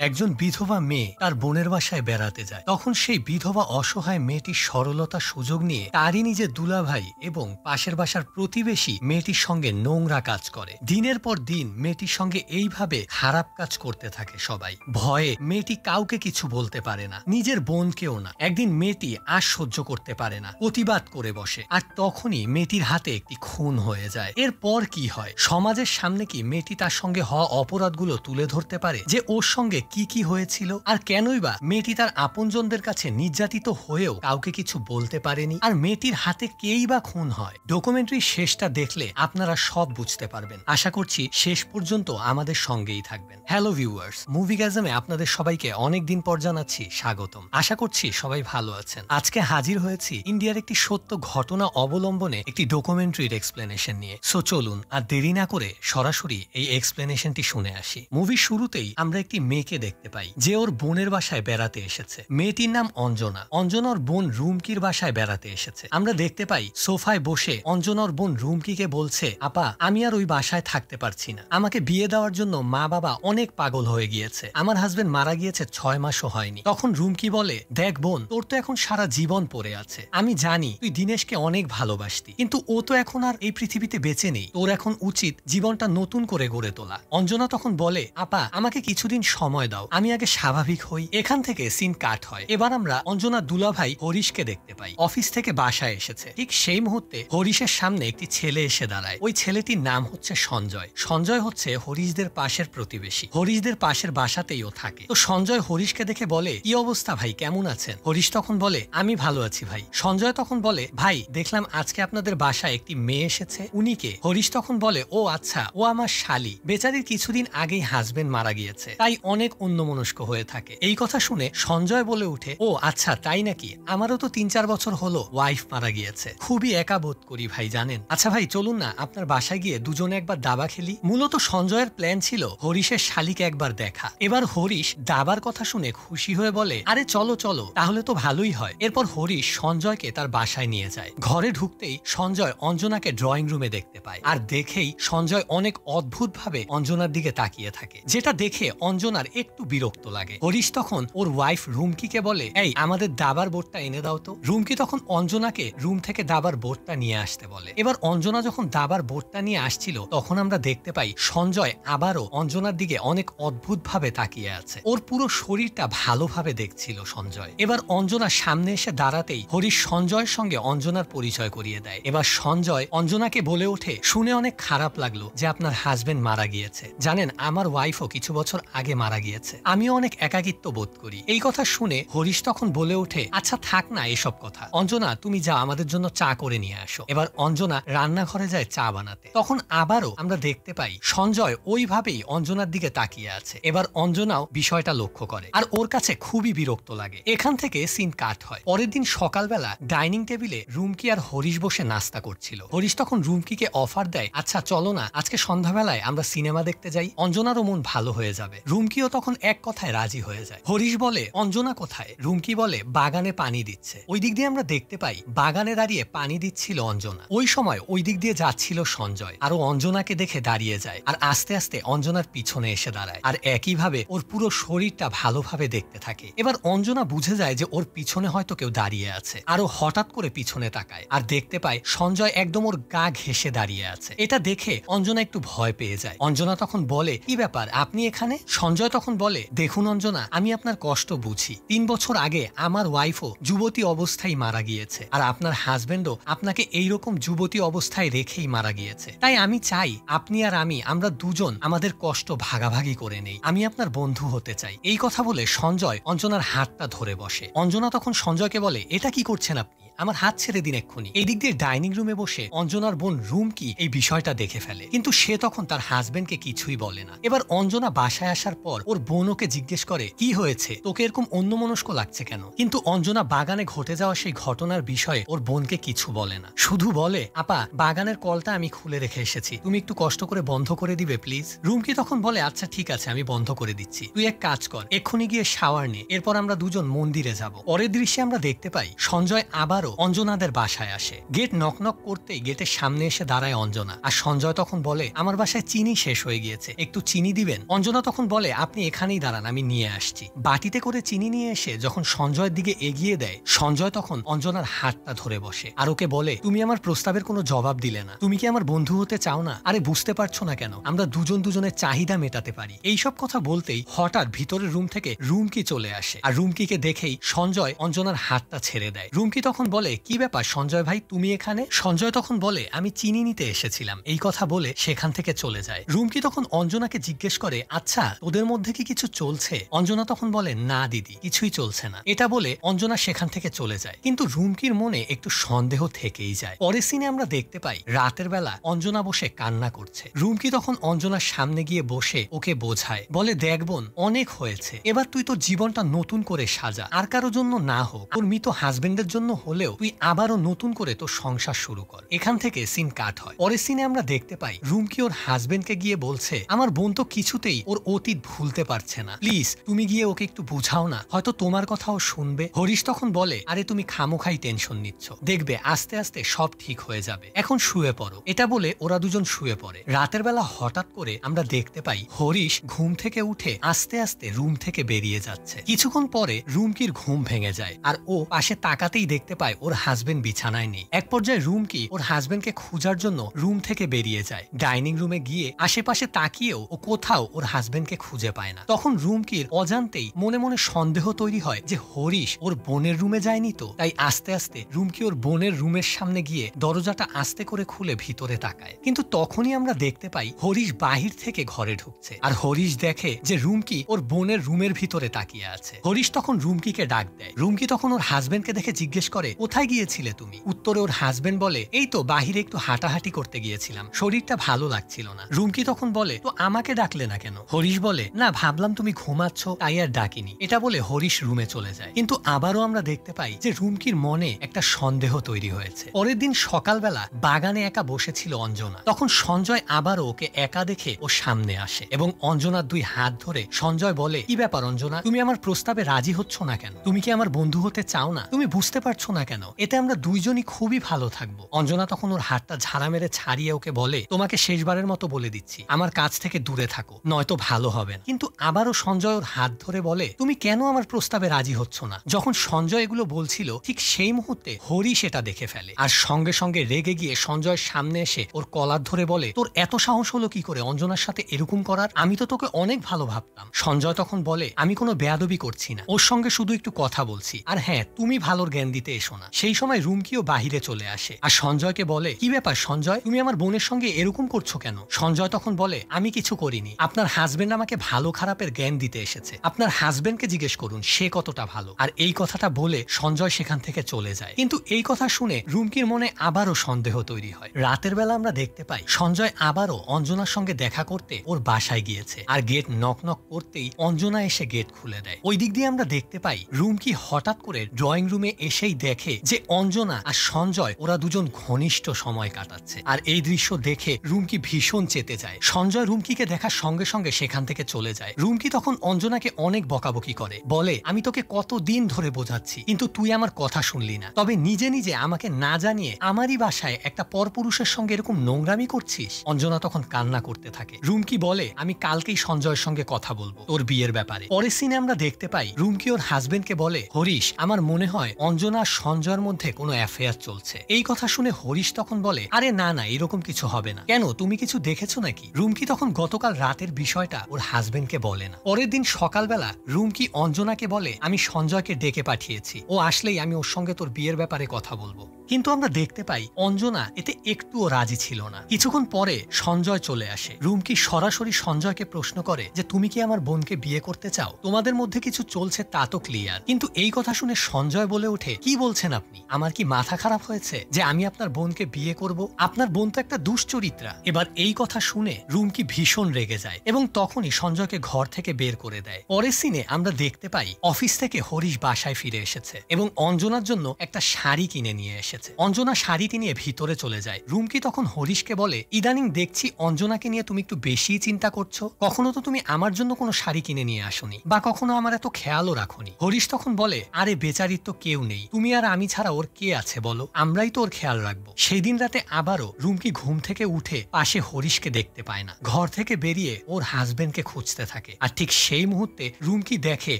একজন বিধবা মেয়ে তার বোনের বাসায় বেড়াতে যায়। তখন সেই বিধবা অসহায় মেয়েটির সরলতার সুযোগ নিয়ে তারই নিজের দুলাভাই এবং পাশের বাসার প্রতিবেশী মেয়েটির সঙ্গে নোংরা কাজ করে। দিনের পর দিন মেয়েটির সঙ্গে এইভাবে খারাপ কাজ করতে থাকে সবাই। ভয়ে মেয়েটি কাউকে কিছু বলতে পারে না, নিজের বোনকেও না। একদিন মেয়েটি আর সহ্য করতে পারে না, প্রতিবাদ করে বসে। আর তখনই মেয়েটির হাতে একটি খুন হয়ে যায়। এরপর কি হয়? সমাজের সামনে কি মেয়েটি তার সঙ্গে হওয়া অপরাধগুলো তুলে ধরতে পারে যে ওর সঙ্গে কি কি হয়েছিল? আর কেনই বা মেয়েটি তার আপনজনদের কাছে নির্যাতিত হয়েও কাউকে কিছু বলতে পারেনি? আর মেয়েটির হাতে কেই বা খুন হয়? ডকুমেন্টারি শেষটা দেখলে আপনারা সব বুঝতে পারবেন। আশা করছি শেষ পর্যন্ত আমাদের সঙ্গেই থাকবেন। হ্যালো ভিউয়ার্স, মুভিগাজমে আপনাদের সবাইকে অনেকদিন পর জানাচ্ছি স্বাগতম। আশা করছি সবাই ভালো আছেন। আজকে হাজির হয়েছি ইন্ডিয়ার একটি সত্য ঘটনা অবলম্বনে একটি ডকুমেন্টারির এক্সপ্লেনেশন নিয়ে। সো চলুন আর দেরি না করে সরাসরি এই এক্সপ্লেনেশনটি শুনে আসি। মুভির শুরুতেই আমরা একটি মেয়েকে দেখতে পাই যে ওর বোনের বাসায় বেড়াতে এসেছে। মেয়েটির নাম অঞ্জনা। অঞ্জনার বোন রুমকির বাসায় বেড়াতে এসেছে। আমরা দেখতে পাই সোফায় বসে অঞ্জনার বোন রুমকিকে বলছে, আপা আমি আর ওই বাসায় থাকতে পারছি না। আমাকে বিয়ে দেওয়ার জন্য মা বাবা অনেক পাগল হয়ে গিয়েছে। আমার হাজবেন্ড মারা গিয়েছে 6 মাসও হয়নি। তখন রুমকি বলে, দেখ বোন, তোর তো এখন সারা জীবন পড়ে আছে। আমি জানি তুই দিনেশকে অনেক ভালোবাসতি, কিন্তু ও তো এখন আর এই পৃথিবীতে বেঁচে নেই। তোর এখন উচিত জীবনটা নতুন করে গড়ে তোলা। অঞ্জনা তখন বলে, আপা আমাকে কিছুদিন সময় দাও, আমি আগে স্বাভাবিক হই। এখান থেকে সিন কাট হয়। এবার আমরা অঞ্জনা দুলাভাই হরিশকে দেখতে পাই। অফিস থেকে বাসায় এসেছে। ঠিক সেই মুহূর্তে হরিশের সামনে একটি ছেলে এসে দাঁড়ায়। ওই ছেলেটির নাম হচ্ছে সঞ্জয়। সঞ্জয় হচ্ছে হরিশদের পাশের প্রতিবেশী। হরিশদের পাশের বাসাতেই ও থাকে। তো সঞ্জয় হরিশকে দেখে বলে, কি অবস্থা ভাই, কেমন আছেন? হরিশ তখন বলে, আমি ভালো আছি ভাই। সঞ্জয় তখন বলে, ভাই দেখলাম আজকে আপনাদের বাসায় একটি মেয়ে এসেছে, উনি কে? হরিশ তখন বলে, ও আচ্ছা, ও আমার শালি। বেচারির কিছুদিন আগেই হাজবেন্ড মারা গিয়েছে, তাই অনেক অন্যমনস্ক হয়ে থাকে। এই কথা শুনে সঞ্জয় বলে উঠে, ও আচ্ছা তাই নাকি? আমারও তো 3-4 বছর হলো ওয়াইফ মারা গিয়েছে। খুবই একা বোধ করি ভাই, জানেন। আচ্ছা ভাই চলুন না আপনার বাসায় গিয়ে দুজনে একবার দাবা খেলি। মূলত সঞ্জয়ের প্ল্যান ছিল হরিশের শালিকে একবার দেখা। এবার হরিশ দাবার কথা শুনে খুশি হয়ে বলে, আরে চলো চলো, তাহলে তো ভালোই হয়। এরপর হরিশ সঞ্জয়কে তার বাসায় নিয়ে যায়। ঘরে ঢুকতেই সঞ্জয় অঞ্জনাকে ড্রয়িং রুমে দেখতে পায়। আর দেখেই সঞ্জয় অনেক অদ্ভুত ভাবে অঞ্জনার দিকে তাকিয়ে থাকে, যেটা দেখে অঞ্জনার একটু বিরক্ত লাগে। হরিশ তখন ওর ওয়াইফ রুমকিকে বলে, এই আমাদের দাবার বোর্ডটা এনে দাও তো। রুমকি তখন অঞ্জনাকে রুম থেকে দাবার বোর্ডটা নিয়ে আসতে বলে। এবার অঞ্জনা যখন দাবার বোর্ডটা নিয়ে আসছিল, তখন আমরা দেখতে পাই সঞ্জয় আবারও অঞ্জনার দিকে অনেক অদ্ভুত ভাবে তাকিয়ে আছে। ওর পুরো শরীরটা ভালোভাবে দেখছিল সঞ্জয়। এবার অঞ্জনা সামনে এসে দাঁড়াতেই হরিশ সঞ্জয়ের সঙ্গে অঞ্জনার পরিচয় করিয়ে দেয়। এবার সঞ্জয় অঞ্জনাকে বলে ওঠে, শুনে অনেক খারাপ লাগলো যে আপনার হাজবেন্ড মারা গিয়েছে। জানেন আমার ওয়াইফও কিছু বছর আগে মারা গিয়েছে। আমিও অনেক একাকিত্ব বোধ করি। এই কথা শুনে হরিশ তখন বলে ওঠে, আচ্ছা থাক না এসব কথা। অঞ্জনা তুমি যা, আমাদের জন্য চা করে নিয়ে আসো। এবার অঞ্জনা রান্নাঘরে যায় চা বানাতে। তখন আবারও আমরা দেখতে পাই সঞ্জয় ওইভাবেই অঞ্জনার দিকে তাকিয়ে আছে। এবার অঞ্জনাও বিষয়টা লক্ষ্য করে আর ওর কাছে খুবই বিরক্ত লাগে। এখান থেকে সিন কাট হয়। পরের দিন সকালবেলা ডাইনিং টেবিলে রুমকি আর হরিশ বসে নাস্তা করছিল। হরিশ তখন রুমকিকে অফার দেয়, আচ্ছা চলো না আজকে সন্ধ্যাবেলায় আমরা সিনেমা দেখতে যাই, অঞ্জনারও মন ভালো হয়ে যাবে। রুমকিও তখন এক কথায় রাজি হয়ে যায়। হরিশ বলে, অঞ্জনা কোথায়? রুমকি বলে, বাগানে পানি দিচ্ছে। ওই দিক দিয়ে আমরা দেখতে পাই বাগানে দাঁড়িয়ে পানি দিচ্ছিল অঞ্জনা। ওই সময় ওই দিক দিয়ে যাচ্ছিল সঞ্জয়, আর ও অঞ্জনাকে দেখে দাঁড়িয়ে যায় আর আস্তে আস্তে অঞ্জনার পিছনে এসে দাঁড়ায়। আর একইভাবে ওর পুরো শরীরটা ভালোভাবে দেখতে থাকে। এবার অঞ্জনা বুঝে যায় যে ওর পিছনে হয়তো কেউ দাঁড়িয়ে আছে, আর ও হঠাৎ করে পিছনে তাকায় আর দেখতে পায় সঞ্জয় একদম ওর গা ঘেঁষে দাঁড়িয়ে আছে। এটা দেখে অঞ্জনা একটু ভয় পেয়ে যায়। অঞ্জনা তখন বলে, কি ব্যাপার আপনি এখানে? সঞ্জয় তখন বলে, দেখুন অঞ্জনা, আমি আপনার কষ্ট বুঝি। 3 বছর আগে আমার ওয়াইফও যুবতী অবস্থায় মারা গিয়েছে, আর আপনার হাজবেন্ডও আপনাকে এইরকম যুবতী অবস্থায় রেখেই মারা গিয়েছে। তাই আমি চাই আপনি আর আমরা দুজন আমাদের কষ্ট ভাগাভাগি করে নেই। আমি আপনার বন্ধু হতে চাই। এই কথা বলে সঞ্জয় অঞ্জনার হাতটা ধরে বসে। অঞ্জনা তখন সঞ্জয়কে বলে, এটা কি করছেন আপনি? আমার হাত ছেড়ে দিন এক্ষুনি। এই দিক দিয়ে ডাইনিং রুমে বসে অঞ্জনার বোন রুমকি এই বিষয়টা দেখে ফেলে, কিন্তু সে তখন তার হাজবেন্ডকে কিছুই বলে না। এবার অঞ্জনা বাসায় আসার পর ওর বোন ওকে জিজ্ঞেস করে, কি হয়েছে, তোকে এরকম অন্যমনস্ক লাগছে কেন? কিন্তু অঞ্জনা বাগানে ঘটে যাওয়া সেই ঘটনার বিষয়ে ওর বোনকে কিছু বলে না, শুধু বলে, আপা বাগানের কলটা আমি খুলে রেখে এসেছি, তুমি একটু কষ্ট করে বন্ধ করে দিবে প্লিজ। রুমকি তখন বলে, আচ্ছা ঠিক আছে আমি বন্ধ করে দিচ্ছি, তুই এক কাজ কর, এক্ষুনি গিয়ে শাওয়ার নে, এরপর আমরা দুজন মন্দিরে যাব। পরের দৃশ্যে আমরা দেখতে পাই সঞ্জয় আবার আবারও অঞ্জনাদের বাসায় আসে। গেট নক নক করতেই গেটের সামনে এসে দাঁড়ায় অঞ্জনা। আর সঞ্জয় তখন বলে, আমার বাসায় চিনি শেষ হয়ে গিয়েছে, একটু চিনি দিবেন? অঞ্জনা তখন বলে, আপনি এখানেই দাঁড়ান, আমি নিয়ে আসছি। বাটিতে করে চিনি নিয়ে এসে যখন সঞ্জয়ের দিকে এগিয়ে দেয়, সঞ্জয় তখন অঞ্জনার হাতটা ধরে বসে আর ওকে বলে, তুমি আমার প্রস্তাবের কোনো জবাব দিলে না, তুমি কি আমার বন্ধু হতে চাও না? আরে বুঝতে পারছো না কেন? আমরা দুজন দুজনের চাহিদা মেটাতে পারি। এইসব কথা বলতেই হঠাৎ ভিতরের রুম থেকে রুমকি চলে আসে। আর রুমকিকে দেখেই সঞ্জয় অঞ্জনার হাতটা ছেড়ে দেয়। রুমকি তখন বলে, কি ব্যাপার সঞ্জয় ভাই, তুমি এখানে? সঞ্জয় তখন বলে, আমি চিনি নিতে এসেছিলাম। এই কথা বলে সেখান থেকে চলে যায়। রুমকি তখন অঞ্জনাকে জিজ্ঞেস করে, আচ্ছা তোদের মধ্যে কি কিছু চলছে? অঞ্জনা তখন বলে, না দিদি, কিছুই চলছে না। এটা বলে অঞ্জনা সেখান থেকে চলে যায়। কিন্তু রুমকির মনে একটু সন্দেহ থেকেই যায়। পরের সিনে আমরা দেখতে পাই রাতের বেলা অঞ্জনা বসে কান্না করছে। রুমকি তখন অঞ্জনার সামনে গিয়ে বসে ওকে বোঝায়, বলে, দেখ বোন, অনেক হয়েছে, এবার তুই তোর জীবনটা নতুন করে সাজা। আর কারোর জন্য না হোক, তোর মৃত হাজবেন্ডের জন্য হলেও তুই আবারও নতুন করে তোর সংসার শুরু কর। এখান থেকে সিন কাট হয়। পরের সিনে আমরা দেখতে পাই রুমকি ওর হাজবেন্ডকে গিয়ে বলছে, আমার বোন তো কিছুতেই ওর অতীত ভুলতে পারছে না, প্লিজ তুমি গিয়ে ওকে একটু বুঝাও না, হয়তো তোমার কথাও শুনবে। হরিশ তখন বলে, আরে তুমি খামোখাই টেনশন নিচ্ছ, দেখবে আস্তে আস্তে সব ঠিক হয়ে যাবে, এখন শুয়ে পড়ো। এটা বলে ওরা দুজন শুয়ে পড়ে। রাতের বেলা হঠাৎ করে আমরা দেখতে পাই হরিশ ঘুম থেকে উঠে আস্তে আস্তে রুম থেকে বেরিয়ে যাচ্ছে। কিছুক্ষণ পরে রুমকির ঘুম ভেঙে যায় আর ও পাশে তাকাতেই দেখতে পায় ওর হাজবেন্ড বিছানায় নেই। এক পর্যায়ে রুমকি ওর হাজবেন্ডকে খোঁজার জন্য রুম থেকে বেরিয়ে যায়। ডাইনিং রুমে গিয়ে আশেপাশে তাকিয়েও ও কোথাও ওর হাজবেন্ডকে খুঁজে পায় না। তখন রুমকির অজান্তেই মনে মনে সন্দেহ তৈরি হয় যে হরিশ ওর বোনের রুমে যায়নি তো। তাই আস্তে আস্তে রুমকি ওর বোনের রুমের সামনে গিয়ে দরজাটা আস্তে করে খুলে ভিতরে তাকায়। কিন্তু তখনই আমরা দেখতে পাই হরিশ বাহির থেকে ঘরে ঢুকছে আর হরিশ দেখে যে রুমকি ওর বোনের রুমের ভিতরে তাকিয়ে আছে। হরিশ তখন রুমকিকে ডাক দেয়। রুমকি তখন ওর হাজবেন্ডকে দেখে জিজ্ঞেস করে, কোথায় গিয়েছিলে তুমি? উত্তরে ওর হাজবেন্ড বলে, এই তো বাহিরে একটু হাঁটাহাঁটি করতে গিয়েছিলাম, শরীরটা ভালো লাগছিল না। রুমকি তখন বলে, তো আমাকে ডাকলে না কেন? হরিশ বলে, না ভাবলাম তুমি ঘুমাচ্ছ তাই আর ডাকিনি। এটা বলে হরিশ রুমে চলে যায়। কিন্তু আবারও আমরা দেখতে পাই যে রুমকির মনে একটা সন্দেহ তৈরি হয়েছে। পরের দিন সকালবেলা বাগানে একা বসেছিল অঞ্জনা। তখন সঞ্জয় আবারও ওকে একা দেখে ও সামনে আসে এবং অঞ্জনার দুই হাত ধরে সঞ্জয় বলে, কি ব্যাপার অঞ্জনা, তুমি আমার প্রস্তাবে রাজি হচ্ছ না কেন? তুমি কি আমার বন্ধু হতে চাও না? তুমি বুঝতে পারছো না কেন? এতে আমরা দুইজনই খুবই ভালো থাকবো। অঞ্জনা তখন ওর হাতটা ঝাড়া মেরে ছাড়িয়ে ওকে বলে, তোমাকে শেষবারের মতো বলে দিচ্ছি, আমার কাছ থেকে দূরে থাকো, নয়তো ভালো হবে না। কিন্তু আবারও সঞ্জয় ওর হাত ধরে বলে, তুমি কেন আমার প্রস্তাবে রাজি হচ্ছ না? যখন সঞ্জয় এগুলো বলছিল ঠিক সেই মুহূর্তে হরিশ এটা দেখে ফেলে আর সঙ্গে সঙ্গে রেগে গিয়ে সঞ্জয়ের সামনে এসে ওর কলার ধরে বলে, তোর এত সাহস হলো কি করে অঞ্জনার সাথে এরকম করার? আমি তো তোকে অনেক ভালো ভাবতাম। সঞ্জয় তখন বলে, আমি কোনো বেয়াদবি করছি না, ওর সঙ্গে শুধু একটু কথা বলছি। আর হ্যাঁ, তুমি ভালোর জ্ঞান দিতে এসো না। সেই সময় রুমকিও বাহিরে চলে আসে আর সঞ্জয়কে বলে, কি ব্যাপার সঞ্জয়, তুমি আমার বোনের সঙ্গে এরকম করছো কেন? সঞ্জয় তখন বলে, আমি কিছু করিনি, আপনার হাজবেন্ড আমাকে ভালো খারাপের জ্ঞান দিতে এসেছে, আপনার হাজবেন্ডকে জিজ্ঞেস করুন সে কতটা ভালো। আর এই কথাটা বলে সঞ্জয় সেখান থেকে চলে যায়। কিন্তু এই কথা শুনে রুমকির মনে আবারও সন্দেহ তৈরি হয়। রাতের বেলা আমরা দেখতে পাই সঞ্জয় আবারও অঞ্জনার সঙ্গে দেখা করতে ওর বাসায় গিয়েছে আর গেট নক নক করতেই অঞ্জনা এসে গেট খুলে দেয়। ওই দিক দিয়ে আমরা দেখতে পাই রুমকি হঠাৎ করে ড্রয়িং রুমে এসেই দেখে যে অঞ্জনা আর সঞ্জয় ওরা দুজন ঘনিষ্ঠ সময় কাটাচ্ছে। আর এই দৃশ্য দেখে রুমকি ভীষণ চেতে যায়। সঞ্জয় রুমকিকে দেখার সঙ্গে সঙ্গে সেখান থেকে চলে যায়। রুমকি তখন অঞ্জনাকে অনেক বকাবকি করে, বলে, আমি তোকে কতদিন ধরে বোঝাচ্ছি কিন্তু তুই আমার কথা শুনলি না, তবে নিজে নিজে আমাকে না জানিয়ে আমারই বাসায় একটা পরপুরুষের সঙ্গে এরকম নোংরামি করছিস। অঞ্জনা তখন কান্না করতে থাকে। রুমকি বলে, আমি কালকেই সঞ্জয়ের সঙ্গে কথা বলবো তোর বিয়ের ব্যাপারে। পরের সিনে আমরা দেখতে পাই রুমকি ওর হাজবেন্ডকে বলে, হরিশ, আমার মনে হয় অঞ্জনা আর সঞ্জয়ের মধ্যে কোনো অ্যাফেয়ার চলছে। এই কথা শুনে হরিশ তখন বলে, আরে না না, এরকম কিছু হবে না। কেন, তুমি কিছু দেখেছো নাকি? রুমকি তখন গতকাল রাতের বিষয়টা ওর হাজবেন্ডকে বলে না। পরের দিন সকালবেলা রুমকি অঞ্জনাকে বলে, আমি সঞ্জয়কে ডেকে পাঠিয়েছি, ও আসলেই আমি ওর সঙ্গে তোর বিয়ের ব্যাপারে কথা বলবো। কিন্তু আমরা দেখতে পাই অঞ্জনা এতে একটুও রাজি ছিল না। কিছুক্ষণ পরে সঞ্জয় চলে আসে। রুমকি সরাসরি সঞ্জয়কে প্রশ্ন করে যে, তুমি কি আমার বোনকে বিয়ে করতে চাও? তোমাদের মধ্যে কিছু চলছে তা তো ক্লিয়ার। কিন্তু এই কথা শুনে সঞ্জয় বলে ওঠে, কি বলছেন আপনি? আমার কি মাথা খারাপ হয়েছে যে আমি আপনার বোনকে বিয়ে করব? আপনার বোন তো একটা দুশ্চরিত্রা। এবার এই কথা শুনে রুমকি ভীষণ রেগে যায় এবং তখনই সঞ্জয়কে ঘর থেকে বের করে দেয়। পরের সিনে আমরা দেখতে পাই অফিস থেকে হরিশ বাসায় ফিরে এসেছে এবং অঞ্জনার জন্য একটা শাড়ি কিনে নিয়ে এসেছে। এসেছে। অঞ্জনা শাড়িটি নিয়ে ভিতরে চলে যায়। রুমকি তখন হরিশকে বলে, ইদানিং দেখছি অঞ্জনাকে নিয়ে তুমি একটু বেশিই চিন্তা করছো। কখনো তো তুমি আমার জন্য কোনো শাড়ি কিনে নিয়ে আসোনি, বা কখনো আমার এত খেয়ালও রাখোনি। হরিশ তখন বলে, আরে বেচারির তো কেউ নেই, তুমি আর আমি ছাড়া ওর কে আছে বলো, আমরাই তো ওর খেয়াল রাখবো। সেই দিন রাতে আবারও রুমকি ঘুম থেকে উঠে পাশে হরিশকে দেখতে পায় না। ঘর থেকে বেরিয়ে ওর হাজবেন্ডকে খুঁজতে থাকে। আর ঠিক সেই মুহূর্তে রুমকি দেখে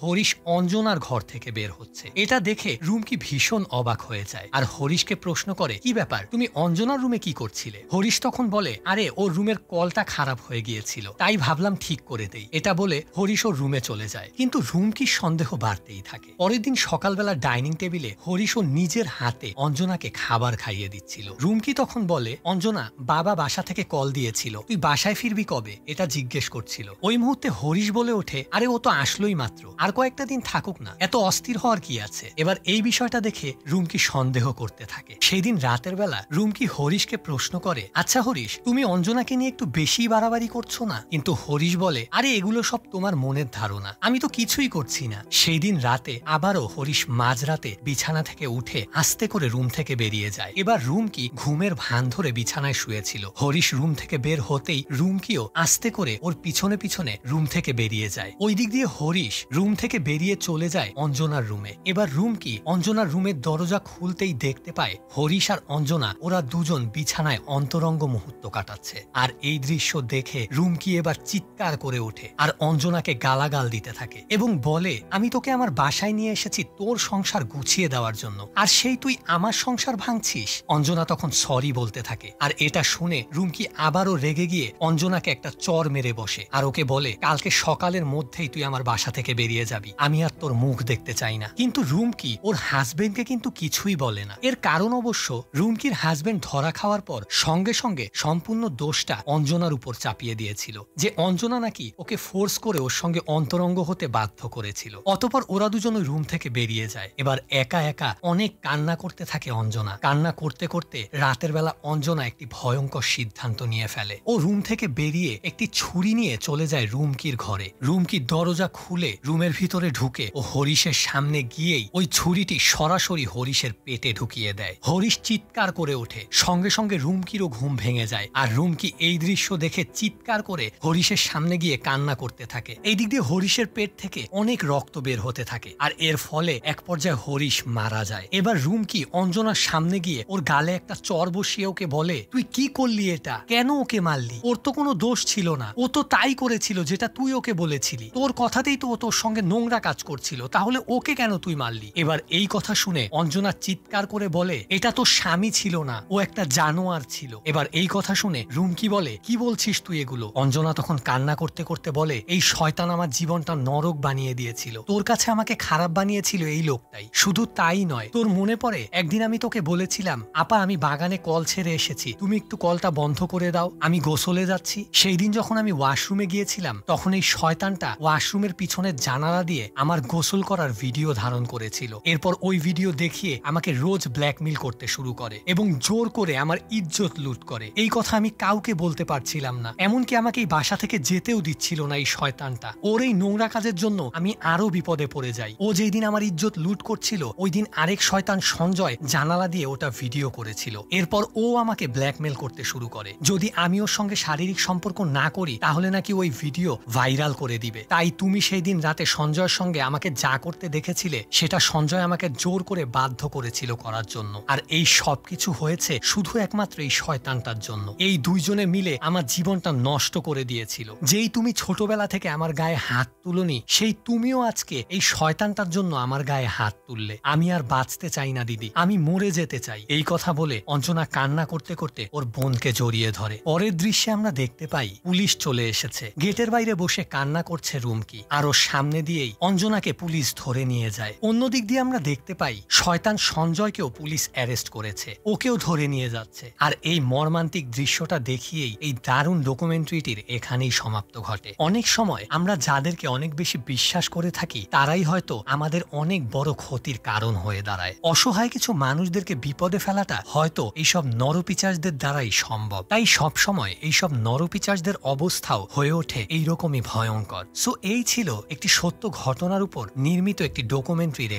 হরিশ অঞ্জনার ঘর থেকে বের হচ্ছে। এটা দেখে রুমকি ভীষণ অবাক হয়ে যায় আর হরিশকে প্রশ্ন করে, কি ব্যাপার, তুমি অঞ্জনার রুমে কি করছিলে? হরিশ তখন বলে, আরে ওর রুমের কলটা খারাপ হয়ে গিয়েছিল, তাই ভাবলাম ঠিক করে দেই। এটা বলে হরিশ ওর রুমে চলে যায়। কিন্তু রুমকির সন্দেহ বাড়তেই থাকে। পরের দিন সকালবেলা ডাইনিং টেবিলে হরিশ ও নিজের হাতে অঞ্জনাকে খাবার খাইয়ে দিচ্ছিল। রুমকি তখন বলে, অঞ্জনা, বাবা বাসা থেকে কল দিয়েছিল, তুই বাসায় ফিরবি কবে এটা জিজ্ঞেস করছিল। ওই মুহূর্তে হরিশ বলে ওঠে, আরে ও তো আসলোই মাত্র, আর কয়েকটা দিন থাকুক না, এত অস্থির হওয়ার কি আছে। এবার এই বিষয়টা দেখে রুমকি সন্দেহ করতে থাকে। সেই দিন রাতের বেলা রুমকি হরিশকে প্রশ্ন করে, আচ্ছা হরিশ, তুমি অঞ্জনাকে নিয়ে একটু বেশি বাড়াবাড়ি করছো না? কিন্তু হরিশ বলে, আরে এগুলো সব তোমার মনের ধারণা, আমি তো কিছুই করছি না। সেই দিন রাতে আবারও হরিশ মাঝরাতে বিছানা থেকে উঠে আস্তে করে রুম থেকে বেরিয়ে যায়। এবার রুমকি ঘুমের ভান ধরে বিছানায় শুয়েছিল। হরিশ রুম থেকে বের হতেই রুমকিও আস্তে করে ওর পিছনে পিছনে রুম থেকে বেরিয়ে যায়। ওই দিক দিয়ে হরিশ রুম থেকে বেরিয়ে চলে যায় অঞ্জনার রুমে। এবার রুমকি অঞ্জনার রুমের দরজা খুলতেই দেখতে পায় হরিশ আর অঞ্জনা ওরা দুজন বিছানায় অন্তরঙ্গ মুহূর্ত কাটাচ্ছে। আর এই দৃশ্য দেখে রুমকি এবার চিৎকার করে ওঠে আর অঞ্জনাকে গালাগাল দিতে থাকে এবং বলে, আমি তোকে আমার বাসায় নিয়ে এসেছি তোর সংসার গুছিয়ে দেওয়ার জন্য, আর সেই তুই আমার সংসার ভাঙছিস। অঞ্জনা তখন সরি বলতে থাকে। আর এটা শুনে রুমকি আবারও রেগে গিয়ে অঞ্জনাকে একটা চর মেরে বসে আর ওকে বলে, কালকে সকালের মধ্যেই তুই আমার বাসা থেকে বেরিয়ে যাবি, আমি আর তোর মুখ দেখতে চাই না। কিন্তু রুমকি ওর হাজবেন্ডকে কিন্তু কিছুই বলে না। এর কারণ অবশ্য রুমকির হাজবেন্ড ধরা খাওয়ার পর সঙ্গে সঙ্গে সম্পূর্ণ দোষটা অঞ্জনার উপর চাপিয়ে দিয়েছিল, যে অঞ্জনা নাকি ওকে ফোর্স করে ওর সঙ্গে অন্তরঙ্গ হতে বাধ্য করেছিল। অতঃপর ওরা দুজন ওই রুম থেকে বেরিয়ে যায়। এবার একা একা অনেক কান্না করতে থাকে অঞ্জনা। কান্না করতে করতে রাতের বেলা অঞ্জনা একটি ভয়ঙ্কর সিদ্ধান্ত নিয়ে ফেলে। ও রুম থেকে বেরিয়ে একটি ছুরি নিয়ে চলে যায় রুমকির ঘরে। রুমকির দরজা খুলে রুমের ভিতরে ঢুকে ও হরিশের সামনে গিয়েই ওই ছুরিটি সরাসরি হরিশের পেটে ঢুকিয়ে দেয়। হরিশ চিৎকার করে ওঠে। সঙ্গে সঙ্গে রুমকিরও ঘুম ভেঙে যায়। আর রুমকি এই দৃশ্য দেখে চিৎকার করে হরিশের সামনে গিয়ে কান্না করতে থাকে। এই দিক দিয়ে হরিশের পেট থেকে অনেক রক্ত বের হতে থাকে আর এর ফলে এক পর্যায়ে হরিশ মারা যায়। এবার রুমকি অঞ্জনার সামনে গিয়ে ওর গালে একটা চর বসিয়ে ওকে বলে, তুই কি করলি এটা, কেন ওকে মারলি? ওর তো কোনো দোষ ছিল না, ও তো তাই করেছিল যেটা তুই ওকে বলেছিলি, তোর কথাতেই তো ও তোর সঙ্গে নোংরা কাজ করছিল, তাহলে ওকে কেন তুই মারলি? এবার এই কথা শুনে অঞ্জনা চিৎকার করে বলে, এটা তো স্বামী ছিল না, ও একটা জানোয়ার ছিল। এবার এই কথা শুনে রুমকি বলে, কি বলছিস তুই এগুলো? অঞ্জনা তখন কান্না করতে করতে বলে, এই শয়তান আমার জীবনটা নরক বানিয়ে দিয়েছিল, তোর কাছে আমাকে খারাপ বানিয়েছিল এই লোকটাই। শুধু তাই নয়, তোর মনে পড়ে একদিন আমি তোকে বলেছিলাম, আপা আমি বাগানে কল ছেড়ে এসেছি, তুমি একটু কলটা বন্ধ করে দাও, আমি গোসলে যাচ্ছি। সেই দিন যখন আমি ওয়াশরুমে গিয়েছিলাম তখন এই শয়তানটা ওয়াশরুমের পিছনের জানালা দিয়ে আমার গোসল করার ভিডিও ধারণ করেছিল। এরপর ওই ভিডিও দেখিয়ে আমাকে রোজ ব্ল্যাকমেইল করতে শুরু করে এবং জোর করে আমার ইজ্জত লুট করে। এই কথা আমি কাউকে বলতে পারছিলাম না, এমনকি আমাকে এই বাসা থেকে যেতেও দিচ্ছিল না এই শয়তানটা। ওর এই নোংরা কাজের জন্য আমি আরো বিপদে পড়ে যাই। ও যেই দিন আমার ইজ্জত লুট করছিল ওই দিন আরেক শয়তান সঞ্জয় জানালা দিয়ে ওটা ভিডিও করেছিল। এরপর ও আমাকে ব্ল্যাকমেইল করতে শুরু করে, যদি আমি ওর সঙ্গে শারীরিক সম্পর্ক না করি তাহলে নাকি ওই ভিডিও ভাইরাল করে দিবে। তাই তুমি সেই দিন রাতে সঞ্জয়ের সঙ্গে আমাকে যা করতে দেখেছিলে সেটা সঞ্জয় আমাকে জোর করে বাধ্য করেছিল করার জন্য। আর এই সবকিছু হয়েছে শুধু একমাত্র এই শয়তানটার জন্য। এই দুইজনে মিলে আমার জীবনটা নষ্ট করে দিয়েছিল। যেই তুমি ছোটবেলা থেকে আমার গায়ে হাত তুলনি, সেই তুমিও আজকে এই শয়তানটার জন্য আমার গায়ে হাত তুললে। আমি আর বাঁচতে চাই না দিদি, আমি মরে যেতে চাই। এই কথা বলে অঞ্জনা কান্না করতে করতে ওর বোনকে জড়িয়ে ধরে। পরের দৃশ্যে আমরা দেখতে পাই পুলিশ চলে এসেছে। গেটের বাইরে বসে কান্না করছে রুমকি, আর ওর সামনে দিয়েই অঞ্জনাকে পুলিশ ধরে নিয়ে যায়। অন্যদিক দিয়ে আমরা দেখতে পাই শয়তান সঞ্জয়কেও পুলিশ অ্যারেস্ট করেছে, ওকেও ধরে নিয়ে যাচ্ছে। আর এই মর্মান্তিক দৃশ্যটা দেখিয়েই এই দারুণ ডকুমেন্টারিটির এখানেই সমাপ্ত ঘটে। অনেক সময় আমরা যাদেরকে অনেক বেশি বিশ্বাস করে থাকি তারাই হয়তো আমাদের অনেক বড় ক্ষতির কারণ হয়ে দাঁড়ায়। অসহায় কিছু মানুষদেরকে বিপদে ফেলাটা হয়তো এইসব নরপিচাজদের দ্বারাই সম্ভব। তাই সব সময় এইসব নরপিচাজদের অবস্থাও হয়ে ওঠে এইরকমই ভয়ঙ্কর। সো এই ছিল একটি সত্য ঘটনার উপর নির্মিত একটি ডকুমেন্টারির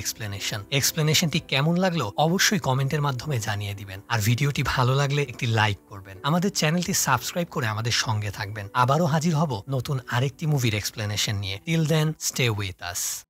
এক্সপ্লেনেশনটি কেমন লাগলো অবশ্যই অবশ্যই কমেন্টের মাধ্যমে জানিয়ে দিবেন। আর ভিডিওটি ভালো লাগলে একটি লাইক করবেন। আমাদের চ্যানেলটি সাবস্ক্রাইব করে আমাদের সঙ্গে থাকবেন। আবারও হাজির হব নতুন আরেকটি মুভির এক্সপ্লেনেশন নিয়ে। Till then, stay with us.